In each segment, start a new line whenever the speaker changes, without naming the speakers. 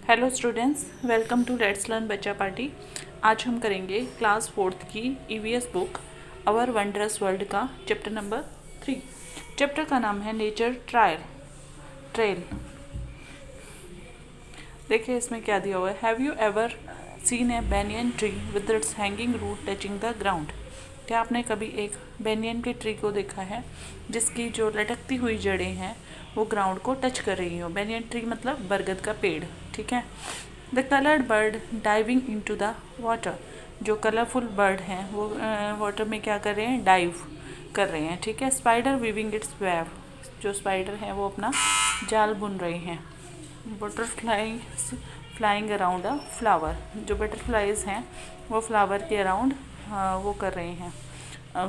Hello students, welcome to let's learn Bachcha party. आज हम करेंगे क्लास 4th की EVS book our wondrous world का चैप्टर नंबर 3। चैप्टर का नाम है नेचर ट्रेल। देखिए इसमें क्या दिया हुआ है। Have you ever seen a banyan tree with its hanging root touching the ground. क्या आपने कभी एक बेनियन के ट्री को देखा है जिसकी जो लटकती हुई जड़ें हैं वो ग्राउंड को टच कर रही हो। बेनियन ट्री मतलब बरगद का पेड़, ठीक है। The coloured bird diving into the water. जो कलरफुल बर्ड हैं वो वाटर में क्या कर रहे हैं, डाइव कर रहे हैं, ठीक है। Spider weaving it's web. जो स्पाइडर हैं वो अपना जाल बुन रही हैं। बटरफ्लाई फ्लाइंग अराउंड अ फ्लावर। जो बटरफ्लाइज हैं वो फ्लावर के अराउंड वो कर रहे हैं,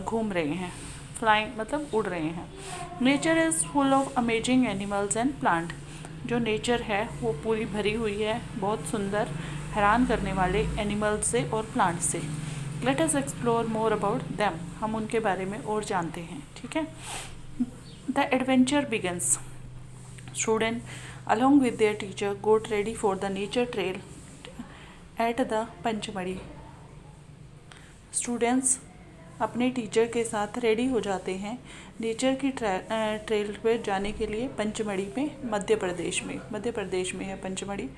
घूम रहे हैं। फ्लाइंग मतलब उड़ रहे हैं। Nature is full of amazing animals and plant. जो नेचर है वो पूरी भरी हुई है बहुत सुंदर हैरान करने वाले एनिमल्स से और प्लांट से। Let us explore more about them. हम उनके बारे में और जानते हैं, ठीक है। The adventure begins. Student, along with their teacher, got ready for the nature trail at the Pachmarhi. Students अपने टीचर के साथ रेडी हो जाते हैं नेचर की ट्रेल पे जाने के लिए पंचमढ़ी में, मध्य प्रदेश में है पंचमढ़ी।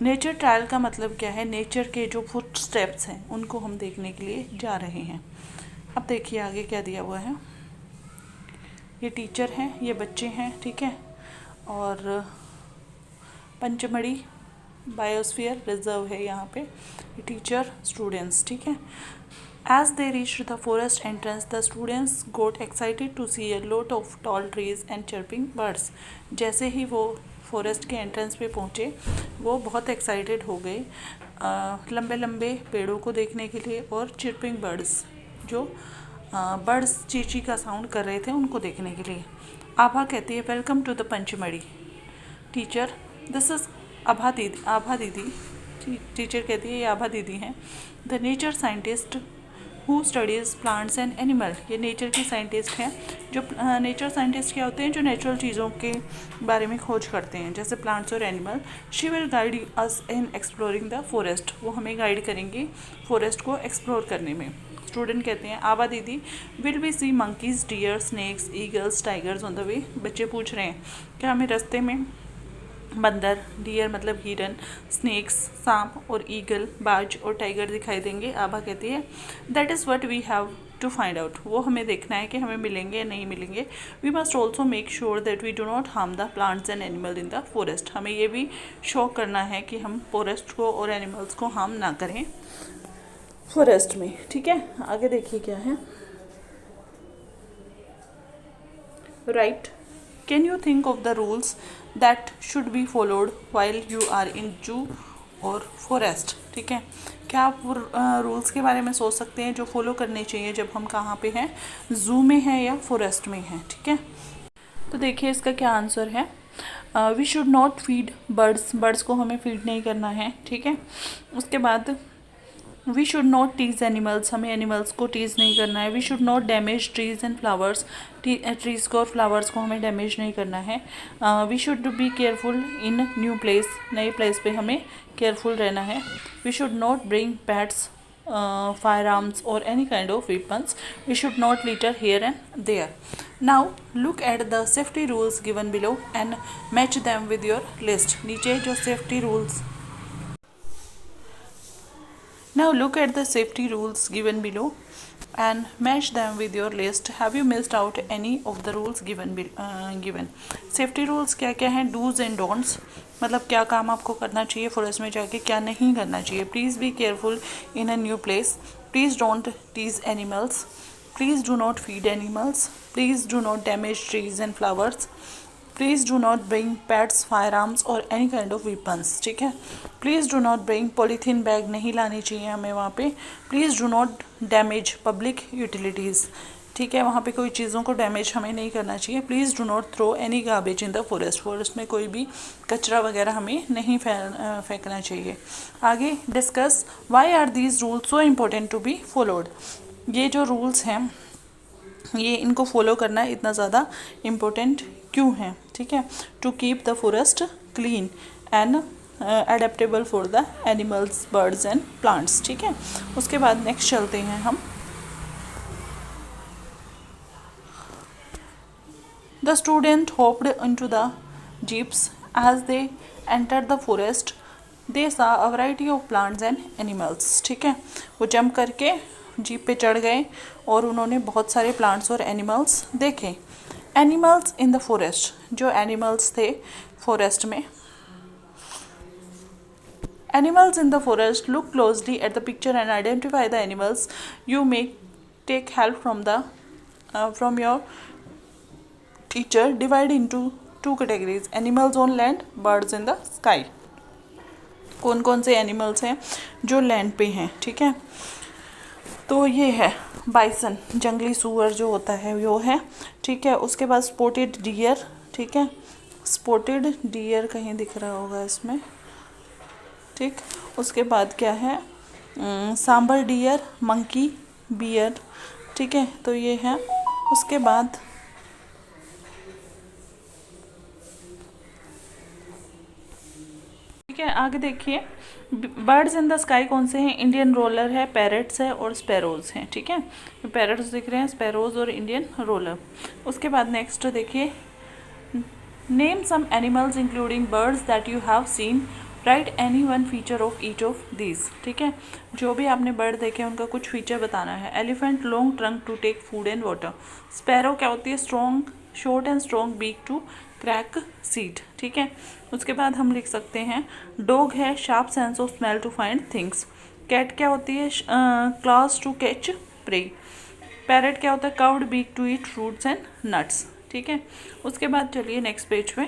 नेचर ट्रायल का मतलब क्या है, नेचर के जो फुट स्टेप्स हैं उनको हम देखने के लिए जा रहे हैं। अब देखिए आगे क्या दिया हुआ है। ये टीचर हैं, ये बच्चे हैं, ठीक है। और पंचमढ़ी बायोस्फीयर रिजर्व है यहाँ पे। टीचर स्टूडेंट्स, ठीक है। As they reach the forest entrance the students got excited to see a lot of tall trees and chirping birds. जैसे ही वो फॉरेस्ट के एंट्रेंस पे पहुँचे वो बहुत एक्साइटेड हो गए लंबे लंबे पेड़ों को देखने के लिए और चिर्पिंग बर्ड्स, जो बर्ड्स चींची का साउंड कर रहे थे उनको देखने के लिए। आभा कहती है welcome to the Pachmarhi. Teacher this is Abha didi. Teacher कहती है ये आभा दीदी हैं। The nature scientist who studies plants and animal. ये नेचर की साइंटिस्ट हैं। जो नेचर साइंटिस्ट क्या होते हैं, जो नेचुरल चीज़ों के बारे में खोज करते हैं, जैसे प्लांट्स और animal. She will guide us in exploring the forest. वो हमें गाइड करेंगी फॉरेस्ट को एक्सप्लोर करने में। स्टूडेंट कहते हैं Abha didi will we see monkeys, deer, snakes, eagles, tigers on the way. बच्चे पूछ रहे हैं क्या हमें रास्ते में बंदर, डियर मतलब हिरन, स्नेक्स सांप और ईगल बाज और टाइगर दिखाई देंगे। आभा कहती है that is what we have to find out. वो हमें देखना है कि हमें मिलेंगे या नहीं मिलेंगे। We must also make sure that we do not harm the plants and animal in the forest. हमें ये भी शो करना है कि हम फॉरेस्ट को और एनिमल्स को हार्म ना करें फॉरेस्ट में, ठीक है। आगे देखिए क्या है। Right, can you think of the rules that should be followed while you are in zoo और फॉरेस्ट, ठीक है। क्या आप रूल्स के बारे में सोच सकते हैं जो फॉलो करने चाहिए जब हम कहाँ पे हैं, जू में हैं या फॉरेस्ट में हैं, ठीक है। तो देखिए इसका क्या आंसर है। We should not feed birds को हमें फीड नहीं करना है, ठीक है। उसके बाद we should not tease animals, हमें एनिमल्स को टीज़ नहीं करना है। We should not damage trees and flowers, trees को और फ्लावर्स को हमें डैमेज नहीं करना है। We should be careful in new place, नए प्लेस पे हमें केयरफुल रहना है। We should not bring pets, fire arms और any kind of weapons. We should not litter here and there. Now look at the safety rules given below and match them with your list. नीचे जो safety rules Now look at the safety rules given below and match them with your list. Have you missed out any of the rules given? Safety rules क्या क्या हैं? Do's and don'ts, मतलब क्या काम आपको करना चाहिए फॉरेस्ट में जाके, क्या नहीं करना चाहिए। Please be careful in a new place. Please don't tease animals. Please do not feed animals. Please do not damage trees and flowers. Please do not bring pets, fire arms और any kind of weapons, ठीक है। Please do not bring polythene bag, नहीं लानी चाहिए हमें वहाँ पे। Please do not damage public utilities, ठीक है। वहाँ पे कोई चीज़ों को डैमेज हमें नहीं करना चाहिए। Please do not throw any garbage in the forest में कोई भी कचरा वगैरह हमें नहीं फेंकना चाहिए। आगे discuss why are these rules so important to be followed. ये जो रूल्स हैं ये इनको फॉलो करना इतना ज़्यादा इम्पोर्टेंट क्यों है, ठीक है। To keep the forest clean and adaptable for the animals, birds and plants, ठीक है। उसके बाद नेक्स्ट चलते हैं हम। The student hopped into the jeeps. As they entered the forest, they saw a variety of plants and animals. ठीक है, वो जंप करके जीप पे चढ़ गए और उन्होंने बहुत सारे प्लांट्स और एनिमल्स देखे। एनिमल्स इन द फॉरेस्ट, जो एनिमल्स थे फॉरेस्ट में। Animals in the forest, look closely at the picture and identify the animals. You may take help from your teacher. Divide into two categories: animals on land, birds in the sky. कौन कौन से animals हैं जो land पे हैं, ठीक है। तो ये है बाइसन, जंगली सूअर जो होता है वो है, ठीक है। उसके बाद स्पॉटेड डियर, ठीक है, स्पॉटेड डियर कहीं दिख रहा होगा इसमें, ठीक। उसके बाद क्या है, सांबर डियर, मंकी, बियर, ठीक है। तो ये है। उसके बाद ठीक है, आगे देखिए बर्ड्स इन द स्काई कौन से हैं, इंडियन रोलर है, पैरट्स है और स्पैरोज हैं, ठीक है। पैरट्स दिख रहे हैं, स्पैरोज और इंडियन रोलर। उसके बाद नेक्स्ट देखिए, name some animals including birds that you have seen, right any one feature of each of these, ठीक है। जो भी आपने बर्ड देखे उनका कुछ फीचर बताना है। Elephant long trunk to take food and water. Sparrow क्या होती है, strong, short and strong beak to crack seed, ठीक है। उसके बाद हम लिख सकते हैं डॉग है, sharp sense of smell to find things. Cat क्या होती है, claws to catch prey. Parrot क्या होता है, curved beak to eat fruits and nuts, ठीक है। उसके बाद चलिए नेक्स्ट पेज पे।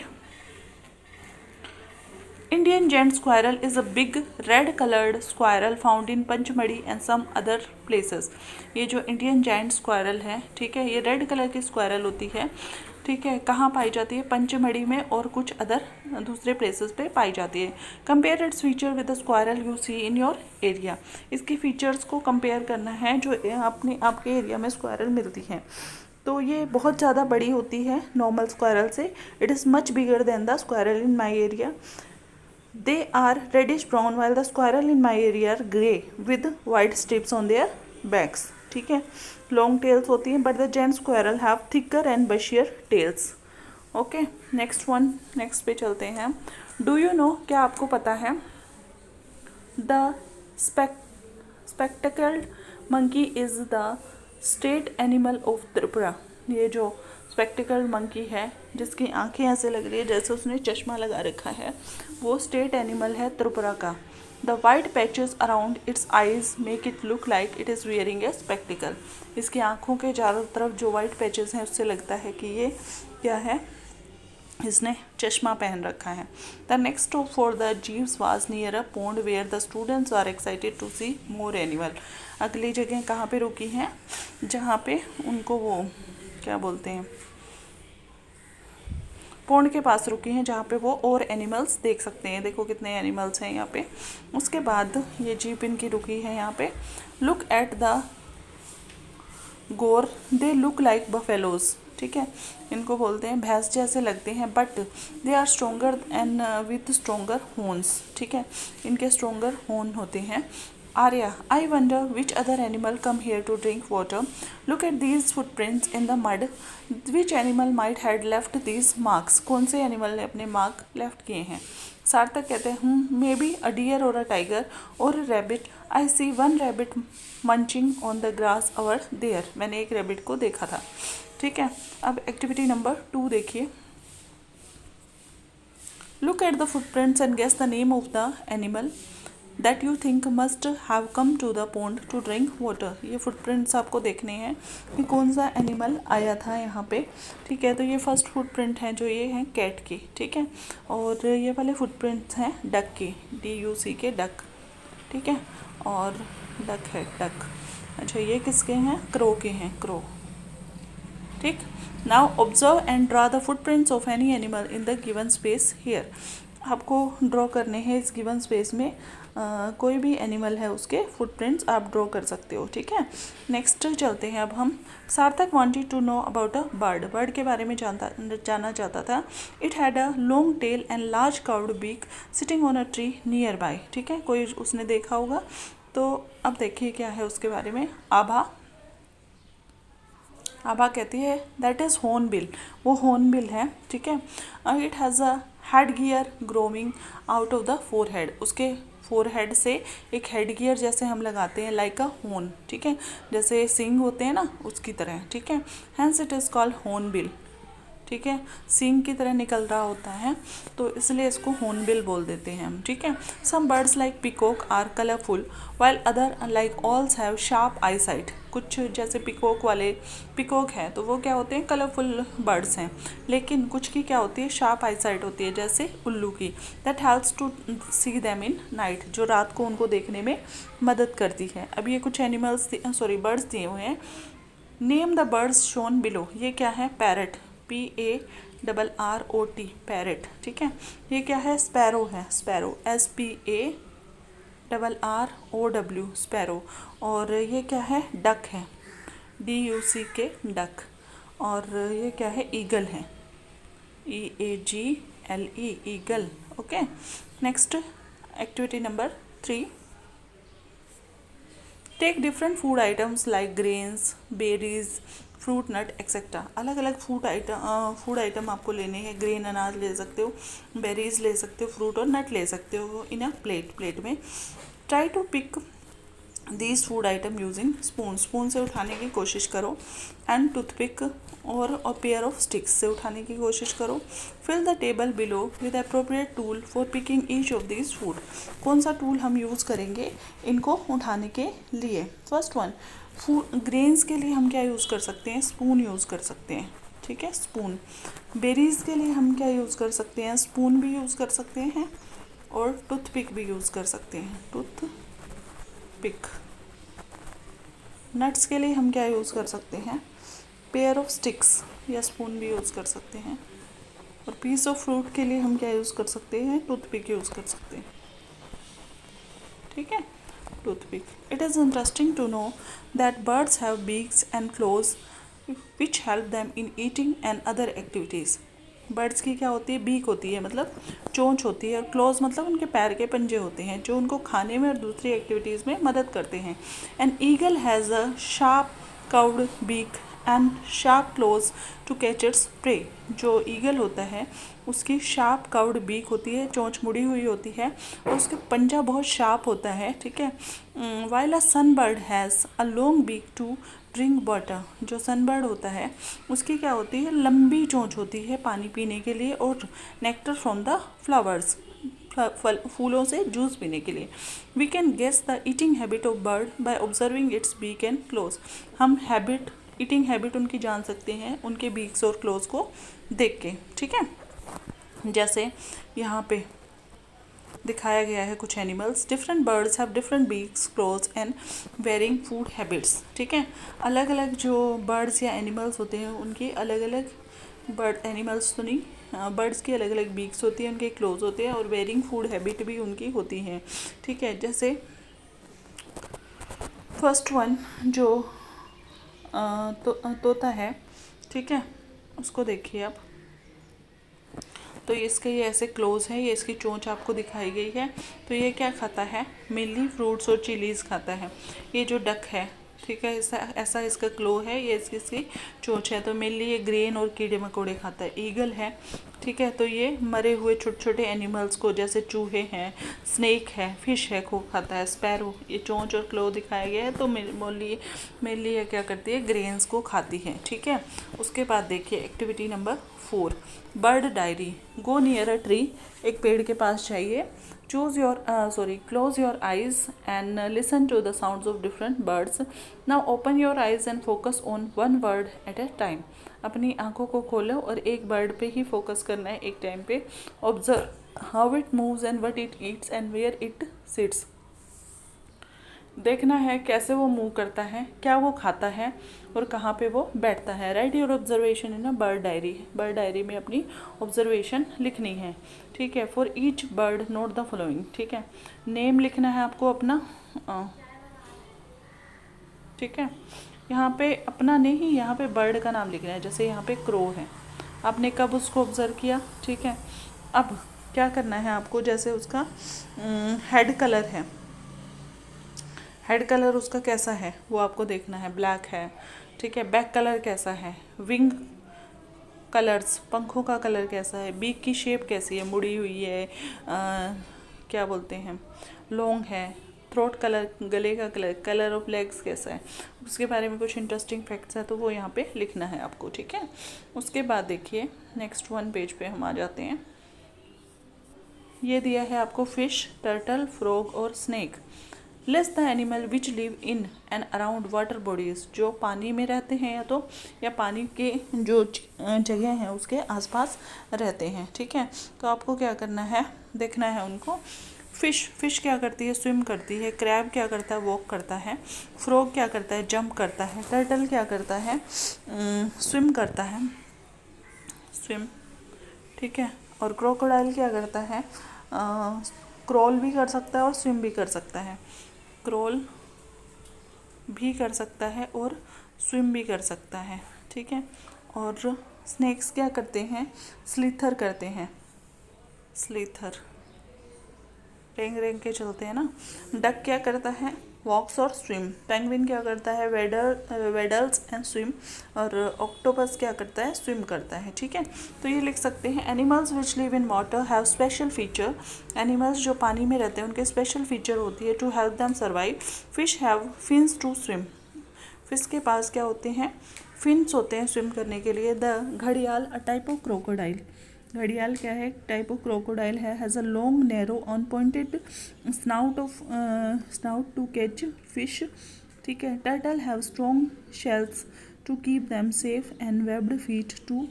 Indian giant squirrel is a big red colored squirrel found in Panchmadi and some other places. ये जो इंडियन जाइंट स्क्वायरल है, ठीक है, ये रेड कलर की स्क्वायरल होती है, ठीक है। कहाँ पाई जाती है, पंचमढ़ी में और कुछ अदर दूसरे प्लेसेस पे पाई जाती है। Compare its feature with the squirrel you see in your area. इसकी फीचर्स को कंपेयर करना है जो आपके एरिया में स्क्वायरल मिलती है। तो ये बहुत ज़्यादा बड़ी होती है नॉर्मल स्क्वायरल से। It is much bigger than the squirrel in my area. They are reddish brown while the squirrel in my area are grey with white strips on their backs, ठीक है। लॉन्ग टेल्स होती हैं but the giant squirrel have thicker and bushier tails. Okay, next पे चलते हैं। Do you know, क्या आपको पता है, the spectacled monkey is the state animal of Tripura. ये जो स्पेक्टिकल्ड मंकी है जिसकी आंखें ऐसे लग रही है जैसे उसने चश्मा लगा रखा है, वो स्टेट एनिमल है त्रिपुरा का। The white patches around its eyes make it look like it is wearing a spectacle. इसकी आंखों के चारों तरफ जो वाइट पैचेस हैं उससे लगता है कि ये क्या है, इसने चश्मा पहन रखा है। The next stop for the जीव्स was near a pond where the students are excited to see more animal. अगली जगह कहाँ पे रुकी है, जहाँ पे उनको वो क्या बोलते हैं, पौंड के पास रुकी हैं, जहाँ पे वो और एनिमल्स देख सकते हैं। देखो कितने एनिमल्स हैं यहाँ पे। उसके बाद ये जीप इनकी रुकी है यहाँ पे। लुक एट द गोर, दे लुक लाइक बफेलोज, ठीक है। इनको बोलते हैं भैंस जैसे लगते हैं but they are stronger and with stronger horns, ठीक है। इनके स्ट्रोंगर हॉर्न होते हैं। Arya, I wonder which other animal come here to drink water. Look at these footprints in the mud. Which animal might had left these marks? कौन से animal ने अपने mark left किए हैं। सार्थक कहते हैं मे बी अ डियर और अ टाइगर और a rabbit. I see one rabbit munching on the grass over there. मैंने एक रैबिट को देखा था, ठीक है। अब एक्टिविटी नंबर 2 देखिए। Look at the footprints and guess the name of the animal that you think must have come to the pond to drink water. ये फुटप्रिंट्स आपको देखने हैं कि कौन सा एनिमल आया था यहाँ पे, ठीक है। तो ये फर्स्ट फुटप्रिंट है जो ये हैं कैट की, ठीक है। और ये वाले फुटप्रिंट्स हैं डक की, DUC के डक, ठीक है। और डक है डक। अच्छा ये किसके हैं, क्रो के हैं, क्रो, ठीक। Now observe and draw the footprints of any animal in the given space here. आपको ड्रॉ करने हैं इस गिवन स्पेस में। कोई भी एनिमल है उसके फुटप्रिंट्स आप ड्रॉ कर सकते हो, ठीक है। नेक्स्ट चलते हैं अब हम। Sarthak wanted to know about a bird. Bird के बारे में जानना चाहता था। It had a long tail and large curved beak sitting on a tree nearby, ठीक है, कोई उसने देखा होगा। तो अब देखिए क्या है उसके बारे में। आभा कहती है दैट इज़ हॉर्नबिल, वो हॉर्नबिल है, ठीक है। It has a head gear growing out of the forehead, उसके फोरहेड से एक हेड गियर जैसे हम लगाते हैं लाइक अ हॉर्न, ठीक है, जैसे सिंग होते हैं ना उसकी तरह, ठीक है। Hence it is called hornbill, ठीक है, सींग की तरह निकल रहा होता है तो इसलिए इसको हॉर्नबिल बोल देते हैं हम, ठीक है। Some birds like peacock are colourful while other like owls have sharp eye sight. कुछ जैसे पिकॉक है तो वो क्या होते हैं, कलरफुल बर्ड्स हैं, लेकिन कुछ की क्या होती है, शार्प आई साइट होती है, जैसे उल्लू की। That helps to see them in night, जो रात को उनको देखने में मदद करती है। अब ये कुछ बर्ड्स दिए हुए हैं। Name the birds shown below, ये क्या है, पैरट, PARROT, पैरट, ठीक है। ये क्या है, स्पैरो है, स्पैरो SPARROW, स्पैरो। और ये क्या है, डक है, DUCK, डक। और ये क्या है, ईगल है, EAGLE, eagle, okay. Next activity number 3। Take different food items like grains, berries, fruit, nut etcetera. अलग अलग फूड आइटम आपको लेने हैं। ग्रेन अनाज ले सकते हो, बेरीज ले सकते हो, फ्रूट और नट ले सकते हो इन अ प्लेट में। Try to pick these food item using spoon से उठाने की कोशिश करो, एंड टूथपिक और पेयर ऑफ स्टिक्स से उठाने की कोशिश करो। Fill the table below with appropriate tool for picking each of these food. कौन सा टूल हम यूज़ करेंगे इनको उठाने के लिए। फर्स्ट वन, ग्रेन्स के लिए हम क्या यूज़ कर सकते हैं, स्पून यूज़ कर सकते हैं, ठीक है, स्पून। बेरीज के लिए हम क्या यूज़ कर सकते हैं, स्पून भी यूज़ कर सकते हैं और टूथपिक भी यूज़ कर सकते हैं, टूथपिक। नट्स के लिए हम क्या यूज़ कर सकते हैं, पेयर ऑफ स्टिक्स या स्पून भी यूज़ कर सकते हैं। और पीस ऑफ फ्रूट के लिए हम क्या यूज़ कर सकते हैं, टूथपिक यूज़ कर सकते हैं, ठीक है, toothpick. It is interesting to know that birds have beaks and claws which help them in eating and other activities. Birds की क्या होती है, बीक होती है मतलब चोंच होती है, और क्लोज मतलब उनके पैर के पंजे होते हैं जो उनको खाने में और दूसरी एक्टिविटीज़ में मदद करते हैं। An eagle has a sharp curved beak and sharp claws to catch its prey. जो ईगल होता है उसकी शार्प कर्व्ड बीक होती है, चोंच मुड़ी हुई होती है, और उसके पंजा बहुत शार्प होता है, ठीक है। While a sunbird has a long beak to drink water. जो सनबर्ड होता है उसकी क्या होती है, लंबी चोंच होती है पानी पीने के लिए, और नेक्टर फ्रॉम द फ्लावर्स, फूलों से जूस पीने के लिए। We can guess the eating habit of bird by observing its beak and claws. हम ईटिंग हैबिट उनकी जान सकते हैं उनके बीक्स और क्लोज को देख के, ठीक है। जैसे यहाँ पे दिखाया गया है कुछ animals. Different birds have different beaks, claws and varying food habits, ठीक है। अलग अलग जो बर्ड्स या एनिमल्स होते हैं उनकी अलग अलग, एनिमल्स तो नहीं, बर्ड्स की अलग अलग बीक्स होती हैं, उनके क्लोज होते हैं, और वेरिंग फूड हैबिट भी उनकी होती हैं, ठीक है। जैसे फर्स्ट वन जो तोता है, ठीक है, उसको देखिए आप। तो इसके ये ऐसे क्लोज है, ये इसकी चोंच आपको दिखाई गई है। तो ये क्या खाता है, मेनली फ्रूट्स और चिलीज खाता है। ये जो डक है, ठीक है, ऐसा इसका क्लो है, ये इसकी चोंच है। तो मेनली ये ग्रेन और कीड़े मकोड़े खाता है। ईगल है, ठीक है, तो ये मरे हुए छोटे छोटे एनिमल्स को, जैसे चूहे हैं, स्नेक है, फिश है, को खाता है। स्पैरो, ये चोंच और क्लो दिखाया गया है, तो मेनली ये क्या करती है, ग्रेन्स को खाती है, ठीक है। उसके बाद देखिए activity number 4, bird diary. Go near a tree, एक पेड़ के पास जाइए। Close your eyes and listen to the sounds of different birds. Now open your eyes and focus on one bird at a time. अपनी आंखों को खोलो और एक बर्ड पे ही फोकस करना है एक टाइम पे। Observe how it moves and what it eats and where it sits. देखना है कैसे वो मूव करता है, क्या वो खाता है और कहाँ पे वो बैठता है। Right your observation in a bird diary. Bird diary में अपनी ऑब्जर्वेशन लिखनी है, ठीक है। For each bird note the following, ठीक है। नेम लिखना है आपको अपना, ठीक है। यहाँ पे अपना नहीं, यहाँ पे बर्ड का नाम लिखना है। जैसे यहाँ पे क्रो है, आपने कब उसको ऑब्जर्व किया, ठीक है। अब क्या करना है आपको, जैसे उसका हेड कलर है, हेड कलर उसका कैसा है वो आपको देखना है, ब्लैक है, ठीक है। बैक कलर कैसा है, विंग कलर्स, पंखों का कलर कैसा है, बीक की शेप कैसी है, मुड़ी हुई है, क्या बोलते हैं, लॉन्ग है, थ्रोट कलर, गले का कलर, कलर ऑफ लेग्स कैसा है, उसके बारे में कुछ इंटरेस्टिंग फैक्ट्स है तो वो यहाँ पे लिखना है आपको, ठीक है। उसके बाद देखिए नेक्स्ट 1 पेज पे हम आ जाते हैं। ये दिया है आपको फिश, टर्टल, फ्रॉग और snake. List the animal which live in and around water bodies, जो पानी में रहते हैं या पानी के जो जगह हैं उसके आसपास रहते हैं, ठीक है। तो आपको क्या करना है, देखना है उनको। फिश क्या करती है, स्विम करती है। क्रैब क्या करता है, वॉक करता है। फ्रॉग क्या करता है, जंप करता है। टर्टल क्या करता है, स्विम करता है, स्विम, ठीक है। और क्रोकोडाइल क्या करता है, क्रॉल भी कर सकता है और स्विम भी कर सकता है। क्रॉल भी कर सकता है और स्विम भी कर सकता है, ठीक है। और स्नेक्स क्या करते हैं, स्लीथर करते हैं, स्लीथर, रेंग रेंग के चलते हैं ना। डक क्या करता है, वॉक्स और स्विम। पेंगुइन क्या करता है, वेडल्स एंड स्विम। और ऑक्टोपस क्या करता है, स्विम करता है, ठीक है। तो ये लिख सकते हैं, animals which live in water have special feature. Animals जो पानी में रहते हैं उनके स्पेशल फीचर होती है to help them survive. Fish have fins to swim. Fish के पास क्या होते हैं, फिन्स होते हैं स्विम करने के लिए। द घड़ियाल, अ टाइप ऑफ क्रोकोडाइल। घड़ियाल क्या है, type of crocodile has a long narrow on pointed snout to catch fish, ठीक है। Turtle have strong shells to keep them safe and webbed feet to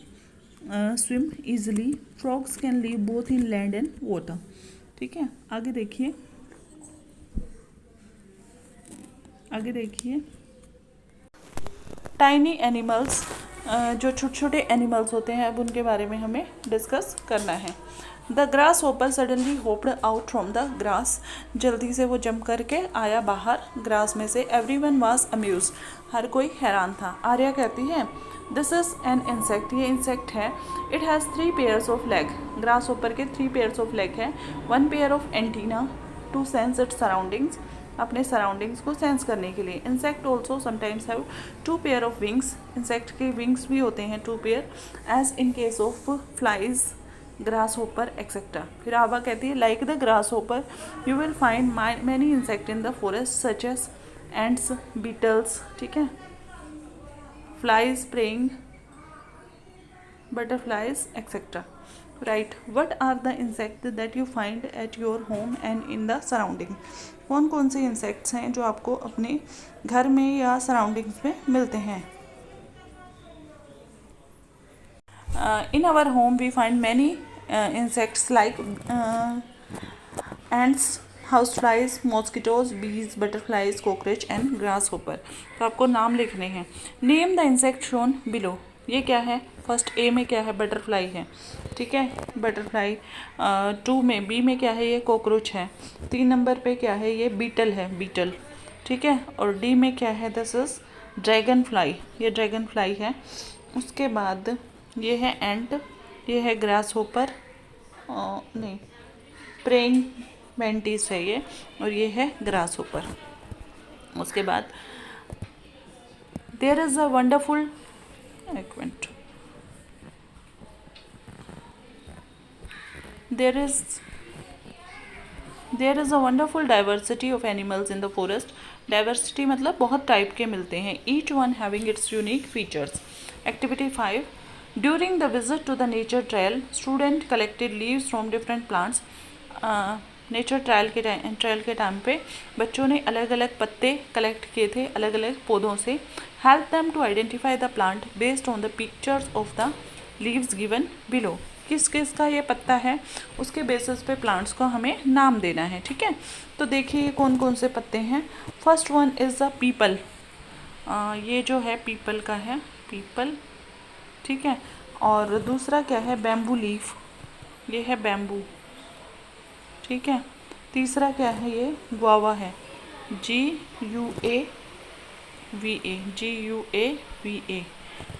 swim easily. Frogs can live both in land and water, ठीक है। आगे देखिए, आगे देखिए, tiny animals, जो छोटे छोटे एनिमल्स होते हैं अब उनके बारे में हमें डिस्कस करना है। The grass hopper suddenly hoped out from the grass. जल्दी से वो जंप करके आया बाहर ग्रास में से। एवरी वन वॉज अम्यूज, हर कोई हैरान था। आर्या कहती है, दिस इज एन इंसेक्ट, ये इंसेक्ट है। It has 3 pairs of leg, grasshopper के 3 पेयर्स ऑफ लेग है। 1 pair of antenna to sense its surroundings, अपने सराउंडिंग्स को सेंस करने के लिए। Insect also sometimes have 2 pair of wings, insect के विंग्स भी होते हैं 2 pair, as in case of flies, grasshopper etcetera. फिर आभा कहती है, like the grasshopper you will find many insect in the forest such as ants, beetles, ठीक है, flies, praying, butterflies etcetera. Right, what are the insect that you find at your home and in the surrounding. कौन कौन से insects हैं जो आपको अपने घर में या सराउंडिंग्स में मिलते हैं। In our home we find many insects like ants, house flies, mosquitoes, bees, butterflies, cockroach and grasshopper. तो आपको नाम लिखने हैं। Name the insect shown below, ये क्या है, फर्स्ट ए में क्या है, बटरफ्लाई है, ठीक है, बटरफ्लाई। 2 में, बी में क्या है, ये कॉकरोच है। 3 नंबर पे क्या है, ये बीटल है, बीटल, ठीक है। और डी में क्या है, दिस इज ड्रैगन फ्लाई, ये ड्रैगन फ्लाई है। उसके बाद ये है एंट, ये है ग्रास होपर, नहीं, प्रेइंग मैंटिस है ये, और ये है ग्रास होपर। उसके बाद देयर इज़ अ वंडरफुल, एक minute, there is a wonderful diversity of animals in the forest. Diversity मतलब बहुत टाइप के मिलते हैं, each one having its unique features. Activity 5, during the visit to the nature trail, student collected leaves from different plants. Nature trial के time पे बच्चों ने अलग अलग पत्ते कलेक्ट किए थे अलग अलग पौधों से। Help them to identify the plant based on the pictures of the leaves given below. किस किस का ये पत्ता है उसके बेसिस पे प्लांट्स को हमें नाम देना है, ठीक है। तो देखिए कौन कौन से पत्ते हैं। First one is the people, ये जो है पीपल का है, पीपल, ठीक है। और दूसरा क्या है, बैम्बू लीफ, ये है बैम्बू, ठीक है। तीसरा क्या है, ये गुआवा है, GUAVA।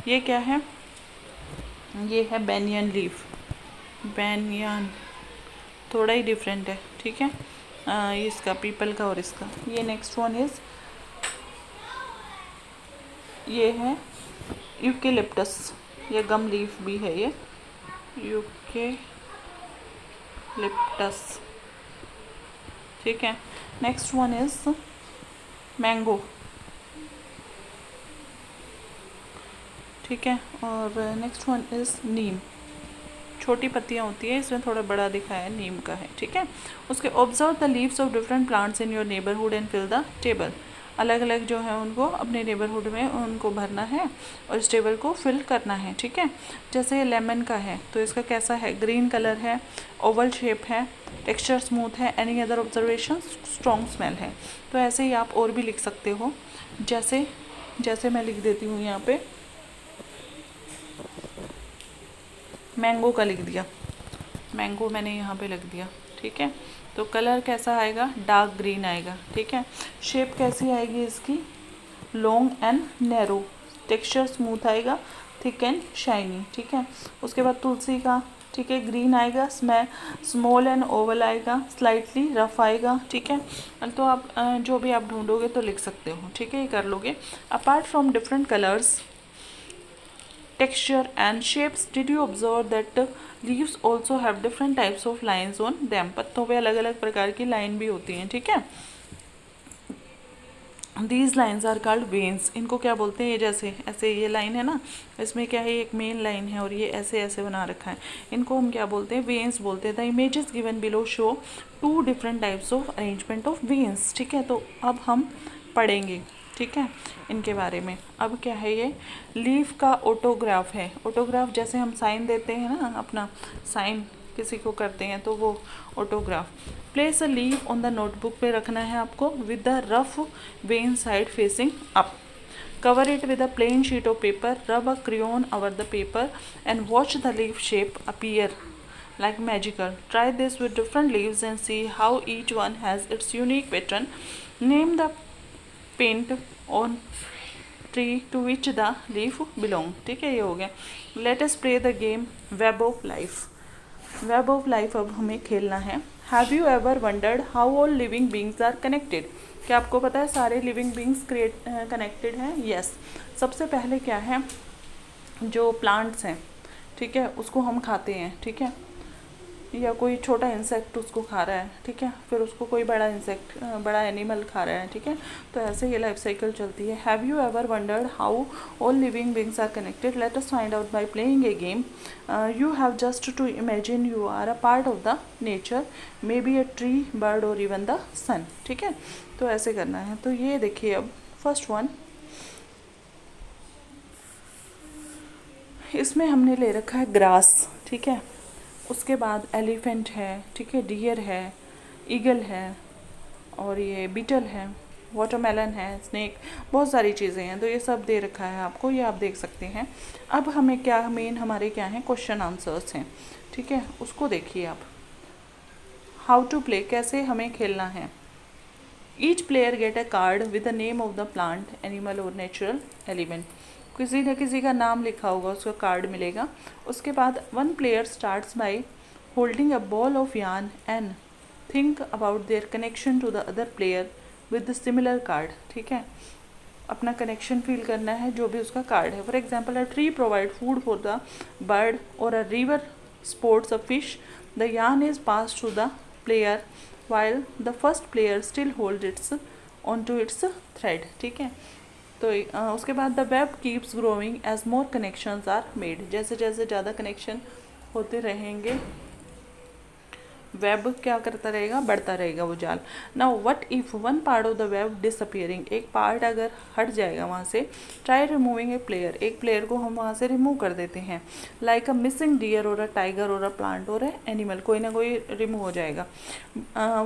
ये क्या है, ये है बैनियन लीफ, बैनियन, थोड़ा ही डिफरेंट है, ठीक है, इसका पीपल का और इसका। ये नेक्स्ट वन इज, ये है यूकेलिप्टस, ये गम लीफ भी है, ये यूकेलिप्टस, ठीक है। नेक्स्ट वन इज मैंगो, ठीक है। और नेक्स्ट वन इज़ नीम, छोटी पत्तियाँ होती है, इसमें थोड़ा बड़ा दिखा है, नीम का है, ठीक है। उसके observe the leaves of different plants in your neighbourhood and fill the table, अलग अलग जो है उनको अपने नेबरहुड में उनको भरना है और इस टेबल को फिल करना है, ठीक है। जैसे ये लेमन का है तो इसका कैसा है, ग्रीन कलर है, ओवल शेप है, टेक्सचर स्मूथ है, any other observation, strong smell है। तो ऐसे ही आप और भी लिख सकते हो, जैसे जैसे मैं लिख देती हूँ यहाँ पे, मैंगो का लिख दिया, मैंगो मैंने यहाँ पे लिख दिया, ठीक है। तो कलर कैसा आएगा, डार्क ग्रीन आएगा, ठीक है। शेप कैसी आएगी इसकी, long and narrow, texture smooth आएगा, थिक एंड शाइनी, ठीक है। उसके बाद तुलसी का, ठीक है, ग्रीन आएगा, स्मॉल एंड ओवल आएगा, स्लाइटली रफ आएगा, ठीक है। तो आप जो भी आप ढूंढोगे तो लिख सकते हो, ठीक है, ये कर लोगे। Apart from different colours, texture and shapes, did you observe that leaves also have different types of lines on them, पत्तों पे अलग अलग प्रकार की लाइन भी होती हैं, ठीक है। These lines are called veins, इनको क्या बोलते हैं, ये जैसे ऐसे ये लाइन है ना, इसमें क्या है, एक मेन लाइन है और ये ऐसे ऐसे बना रखा है, इनको हम क्या बोलते हैं, वेन्स बोलते हैं। The images given below show 2 different types of arrangement of veins, ठीक है। तो अब हम पढ़ेंगे, ठीक है, इनके बारे में। अब क्या है, ये लीफ का ऑटोग्राफ है, ऑटोग्राफ जैसे हम साइन देते हैं ना, अपना साइन किसी को करते हैं तो वो autograph. Place a leaf on the notebook पे रखना है आपको, with the rough when side facing up, cover it with a plain sheet of paper, rub a crayon over the paper and watch the leaf shape appear like magical. Try this with different leaves and see how each one has its unique pattern. Name the paint on tree to which the leaf belong, ठीक है, ये हो गया। Let us play the game web of life. web of life अब हमें खेलना है। Have you ever wondered how all living beings are connected? क्या आपको पता है सारे लिविंग बींग्स कनेक्टेड हैं? यस। सबसे पहले क्या है, जो प्लांट्स हैं, ठीक है, उसको हम खाते हैं, ठीक है, या कोई छोटा इंसेक्ट उसको खा रहा है, ठीक है, फिर उसको कोई बड़ा इंसेक्ट, बड़ा एनिमल खा रहा है, ठीक है। तो ऐसे ये लाइफ साइकिल चलती है। Have you ever wondered how all living beings are connected? Let us find out by playing a game. You have just to imagine you are a part of the nature, may be a tree, bird और even the sun, ठीक है। तो ऐसे करना है। तो ये देखिए, अब फर्स्ट वन, इसमें हमने ले रखा है ग्रास, ठीक है। उसके बाद एलिफेंट है, ठीक है, डियर है, ईगल है, और ये बीटल है, वाटरमेलन है, स्नेक, बहुत सारी चीज़ें हैं। तो ये सब दे रखा है आपको, ये आप देख सकते हैं। अब हमें क्या, मेन हमारे क्या हैं, क्वेश्चन आंसर्स हैं, ठीक है। उसको देखिए आप, हाउ टू प्ले, कैसे हमें खेलना है। Each player get a card with the name of the plant, animal और नेचुरल एलिमेंट, किसी न किसी का नाम लिखा होगा, उसका कार्ड मिलेगा। उसके बाद one player starts by holding a ball of yarn and think about their connection to the other player with the similar card, ठीक है। अपना कनेक्शन फील करना है जो भी उसका कार्ड है। For example, a tree provide food for the bird और a river supports a fish, the yarn is pass to the player while the first player still holds its onto its thread, ठीक है। तो उसके बाद the web keeps growing as more connections are made, जैसे जैसे ज़्यादा connection होते रहेंगे वेब क्या करता रहेगा, बढ़ता रहेगा वो जाल। Now what if one part of the web disappearing, एक पार्ट अगर हट जाएगा वहाँ से, ट्राई रिमूविंग ए प्लेयर, एक प्लेयर को हम वहाँ से रिमूव कर देते हैं, लाइक अ मिसिंग डियर और अ टाइगर और अ प्लांट और ए एनिमल, कोई ना कोई रिमूव हो जाएगा।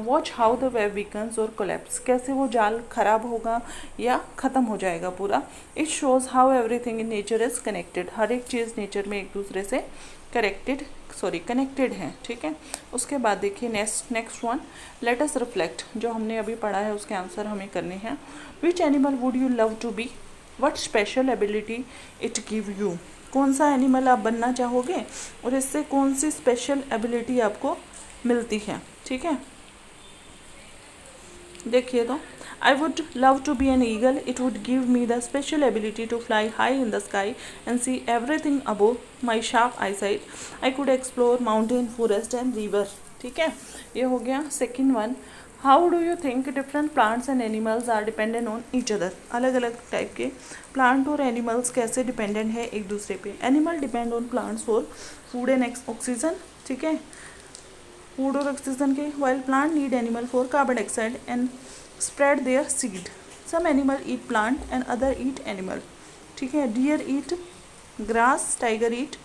Watch how the web weakens और कोलैप्स, कैसे वो जाल खराब होगा या ख़त्म हो जाएगा पूरा। It shows how everything in nature is connected, हर एक चीज़ नेचर में एक दूसरे से कनेक्टेड हैं, ठीक है। उसके बाद देखिए next one, let us reflect, जो हमने अभी पढ़ा है उसके आंसर हमें करने हैं। Which animal would you love to be, what special ability it give you, कौन सा एनिमल आप बनना चाहोगे और इससे कौन सी स्पेशल एबिलिटी आपको मिलती है, ठीक है। देखिए तो, I would love to be an eagle. It would give me the special ability to fly high in the sky and see everything above my sharp eyesight. I could explore mountain, forest and river. ठीक है, ये हो गया second one. How do you think different plants and animals are dependent on each other, अलग अलग type के plant और animals कैसे डिपेंडेंट है एक दूसरे पे। Animal depend on plants for food and oxygen, ठीक है, फूड और ऑक्सीजन के, while plant need animal for carbon dioxide and spread their seed. Some animal eat plant and other eat animal, ठीक है। deer eat grass, tiger eat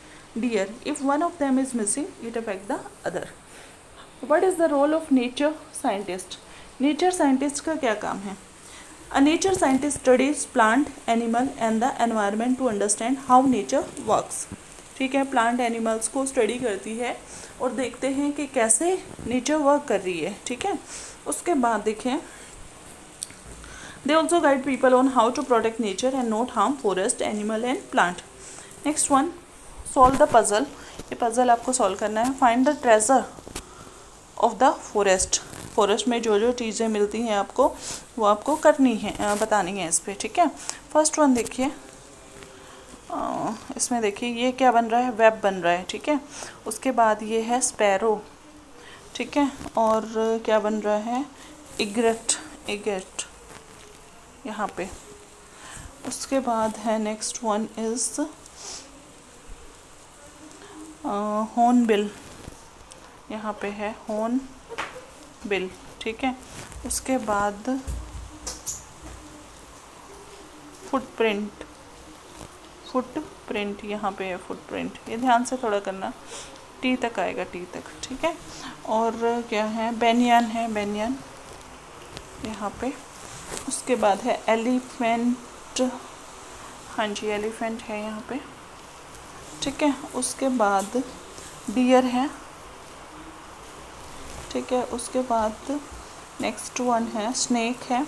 deer. If one of them is missing, it affect the other. What is the role of nature scientist? nature scientist का क्या काम है? A nature scientist studies plant, animal and the environment to understand how nature works. ठीक है, plant animals को study करती है और देखते हैं कि कैसे नेचर वर्क कर रही है, ठीक है। उसके बाद देखें, they also guide people on how to protect nature and not harm forest, animal and plant. Next one, solve the puzzle. ये puzzle आपको solve करना है। find the treasure of the forest. Forest में जो जो चीज़ें मिलती हैं आपको वो आपको करनी है, बतानी है इस पर, ठीक है। फर्स्ट वन देखिए, इसमें देखिए ये क्या बन रहा है, वेब बन रहा है, ठीक है। उसके बाद ये है स्पैरो, ठीक है, और क्या बन रहा है, इगेट यहाँ पे। उसके बाद है नेक्स्ट वन इज़ हॉर्नबिल, यहाँ पे है हॉर्नबिल, ठीक है। उसके बाद फुटप्रिंट यहाँ पे है फुटप्रिंट, ये ध्यान से थोड़ा करना, टी तक आएगा, टी तक, ठीक है। और क्या है, बेनियन है, बेनियन यहाँ पे। उसके बाद है एलिफेंट, हाँ जी एलिफेंट है यहाँ पे, ठीक है। उसके बाद डियर है, ठीक है। उसके बाद नेक्स्ट वन है स्नेक है,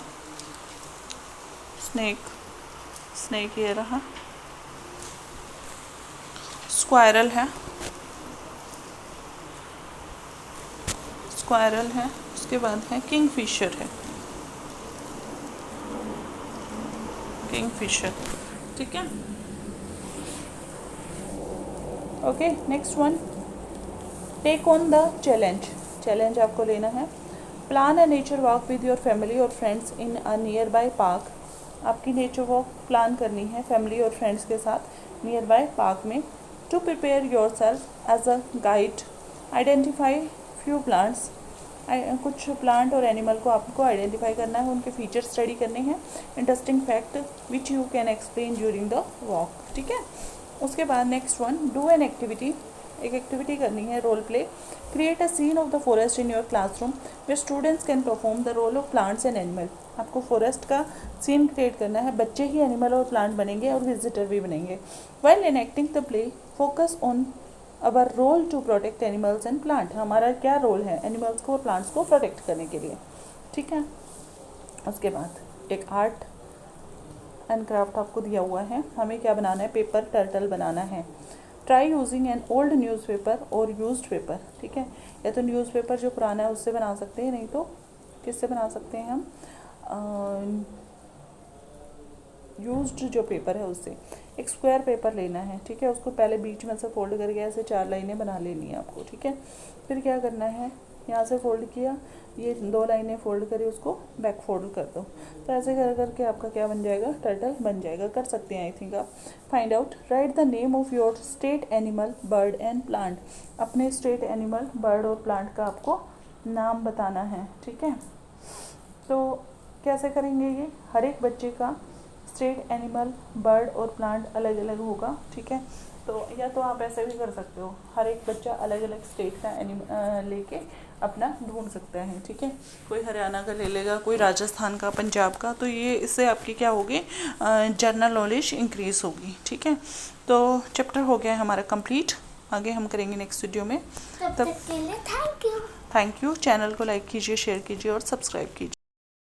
स्नेक ये रहा। स्क्वायरल है, उसके बाद है किंगफिशर है, किंगफिशर, ठीक है। Okay, next one, take on the challenge आपको लेना है। Plan a nature walk with your family और friends in a nearby park, आपकी नेचर वॉक प्लान करनी है फैमिली और फ्रेंड्स के साथ नियर बाय पार्क में। To prepare yourself as a guide, identify few plants, कुछ plant और एनिमल को आपको आइडेंटिफाई करना है, उनके फीचर स्टडी करने हैं। Interesting fact which you can explain during the walk, ठीक है। उसके बाद next one, do an activity, एक एक्टिविटी करनी है, role play. Create a scene of the forest in your classroom where students can perform the role of plants and animal, आपको forest का scene create करना है, बच्चे ही एनिमल और plant बनेंगे और विजिटर भी बनेंगे। While enacting the play focus on our role to protect animals and plant, हमारा क्या रोल है एनिमल्स को और प्लांट्स को प्रोटेक्ट करने के लिए, ठीक है। उसके बाद एक आर्ट एंड क्राफ्ट आपको दिया हुआ है, हमें क्या बनाना है, पेपर टर्टल बनाना है। Try using an old newspaper और यूज्ड पेपर, ठीक है। या तो न्यूज़पेपर जो पुराना है उससे बना सकते हैं, नहीं तो किससे बना सकते हैं हम, यूज्ड जो पेपर है उससे। एक स्क्वायर पेपर लेना है, ठीक है, उसको पहले बीच में से फोल्ड करके ऐसे 4 लाइनें बना लेनी है आपको, ठीक है। फिर क्या करना है, यहाँ से फोल्ड किया, ये 2 लाइनें फोल्ड करी, उसको बैक फोल्ड कर दो। तो ऐसे कर करके आपका क्या बन जाएगा, टर्टल बन जाएगा। कर सकते हैं आई थिंक आप। Find out, right the name of your state animal, bird and plant. अपने स्टेट एनिमल, बर्ड और प्लांट का आपको नाम बताना है, ठीक है। तो कैसे करेंगे ये, हर एक बच्चे का स्टेट एनिमल, बर्ड और प्लांट अलग अलग होगा, ठीक है। तो या तो आप ऐसे भी कर सकते हो, हर एक बच्चा अलग अलग स्टेट का एनिमल लेके अपना ढूंढ सकता है, ठीक है। कोई हरियाणा का ले लेगा, कोई राजस्थान का, पंजाब का। तो ये इससे आपकी क्या होगी, जनरल नॉलेज इंक्रीज होगी, ठीक है। तो चैप्टर हो गया है हमारा कंप्लीट। आगे हम करेंगे नेक्स्ट वीडियो में।
तब तक के लिए thank you.
Thank you. Channel को लाइक कीजिए, शेयर कीजिए और सब्सक्राइब कीजिए।